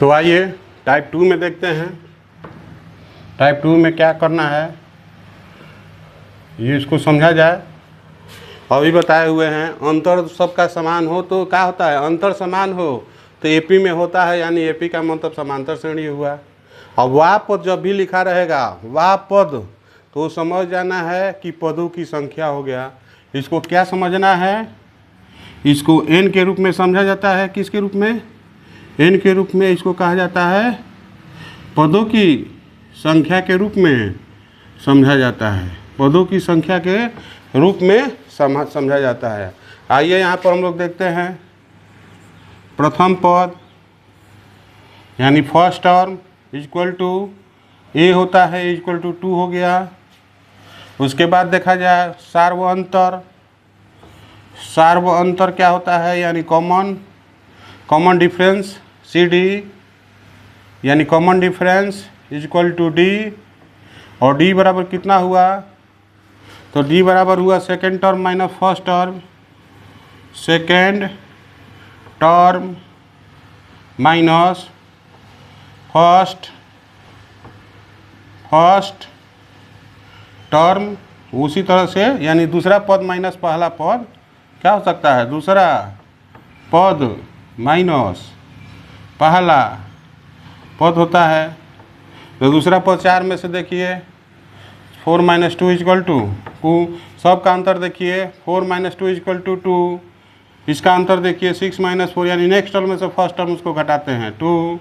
तो आइए टाइप 2 में देखते हैं। टाइप 2 में क्या करना है ये इसको समझा जाए। अभी बताए हुए हैं अंतर सबका समान हो तो क्या होता है, अंतर समान हो तो एपी में होता है, यानी एपी का मतलब समांतर श्रेणी हुआ। और वाह पद जब भी लिखा रहेगा वाह पद तो समझ जाना है कि पदों की संख्या हो गया। इसको क्या समझना है, इसको n के रूप में समझा जाता है। किसके रूप में, n के रूप में इसको कहा जाता है, पदों की संख्या के रूप में समझा जाता है, पदों की संख्या के रूप में समझा जाता है। आइए यहाँ पर हम लोग देखते हैं प्रथम पद यानी फर्स्ट टर्म इक्वल टू ए होता है, इक्वल टू 2 हो गया। उसके बाद देखा जाए सार्वअंतर, सार्वअंतर क्या होता है, यानी कॉमन डिफरेंस सी डी, यानी common difference equal to D. और डी बराबर कितना हुआ, तो डी बराबर हुआ second term minus first term, second term minus first term. उसी तरह से यानी दूसरा पद माइनस पहला पद क्या हो सकता है, दूसरा पद माइनस पहला पद होता है। तो दूसरा पद 4 में से देखिए 4 - 2 इक्वल टू 2, सब का अंतर देखिए 4 - 2 इक्वल टू 2, इसका अंतर देखिए 6 - 4, यानी नेक्स्ट टर्म में से फर्स्ट टर्म उसको घटाते हैं 2,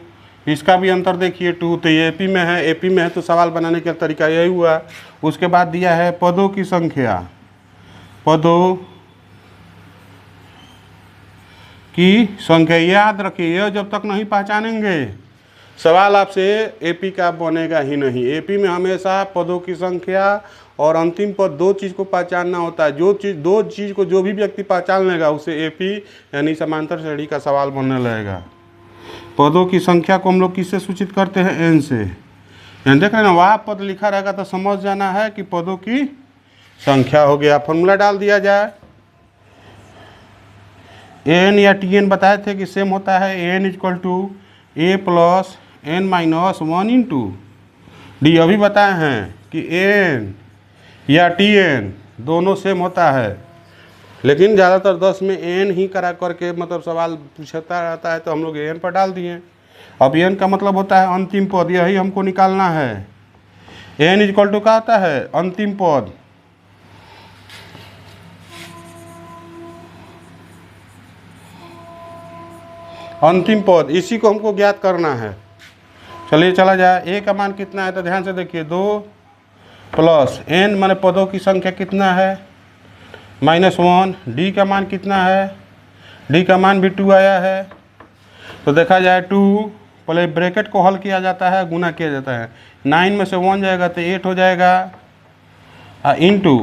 इसका भी अंतर देखिए 2। तो ये एपी में है, एपी में है तो सवाल बनाने का तरीका यही हुआ। उसके बाद दिया है पदों की संख्या, पदों की संख्या याद रखिए, जब तक नहीं पहचानेंगे सवाल आपसे एपी का बनेगा ही नहीं। एपी में हमेशा पदों की संख्या और अंतिम पद दो चीज़ को पहचानना होता है। दो चीज़ को जो भी व्यक्ति पहचान लेगा उसे एपी यानी समांतर श्रेणी का सवाल बनने लगेगा। पदों की संख्या को हम लोग किससे सूचित करते हैं, एन से। यानी देख रहे हैं ना, वहाँ पद लिखा रहेगा तो समझ जाना है कि पदों की संख्या हो गया। फॉर्मूला डाल दिया जाए, एन या टी एन बताए थे कि सेम होता है, N equal to A plus n - 1 into D. अभी बताए हैं कि n या tn दोनों सेम होता है, लेकिन ज़्यादातर 10 में n ही करा करके मतलब सवाल पूछता रहता है तो हम लोग n पर डाल दिए। अब n का मतलब होता है अंतिम पद, यही हमको निकालना है। n इक्वल टू क्या होता है, अंतिम पद। अंतिम पद इसी को हमको ज्ञात करना है। चलिए चला जाए, ए का मान कितना है तो ध्यान से देखिए 2 प्लस n माने पदों की संख्या कितना है -1। डी का मान कितना है, डी का मान भी 2 आया है। तो देखा जाए 2 पहले ब्रैकेट को हल किया जाता है, गुना किया जाता है। 9 में से 1 जाएगा तो 8 हो जाएगा, इंटू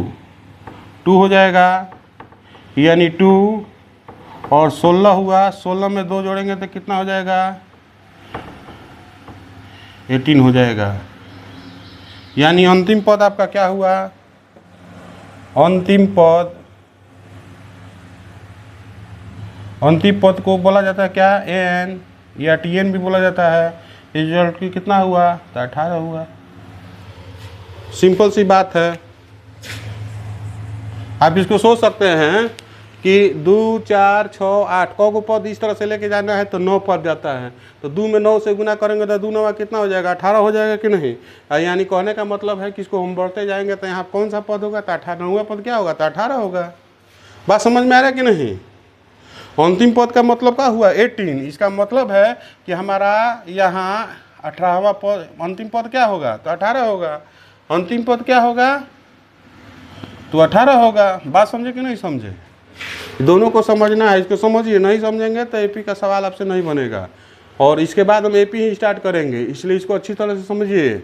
2 हो जाएगा, यानी 2 और 16 हुआ। 16 में 2 जोड़ेंगे तो कितना हो जाएगा, 18 हो जाएगा। यानी अंतिम पद आपका क्या हुआ, अंतिम पद को बोला जाता है क्या, एन या टीएन भी बोला जाता है। रिजल्ट की कितना हुआ, तो 18 हुआ। सिंपल सी बात है। आप इसको सोच सकते हैं कि 2 4 6 8 को पद इस तरह से लेके जाना है तो 9 पद जाता है, तो 2 में 9 से गुना करेंगे तो 2 9 कितना हो जाएगा, 18 हो जाएगा कि नहीं। यानी कहने का मतलब है कि इसको हम बढ़ते जाएंगे तो यहाँ कौन सा पद होगा, तो 18वां पद क्या होगा, तो 18 होगा। बात समझ में आ रहा है कि नहीं। अंतिम पद का मतलब क्या हुआ, 18। इसका मतलब है कि हमारा यहाँ 18वां पद, अंतिम पद क्या होगा, तो 18 होगा। अंतिम पद क्या होगा, तो 18 होगा। बात समझे कि नहीं समझे, दोनों को समझना है। इसको समझिए, नहीं समझेंगे तो एपी का सवाल आपसे नहीं बनेगा। और इसके बाद हम एपी ही स्टार्ट करेंगे, इसलिए इसको अच्छी तरह से समझिए।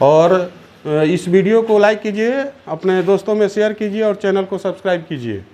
और इस वीडियो को लाइक कीजिए, अपने दोस्तों में शेयर कीजिए और चैनल को सब्सक्राइब कीजिए।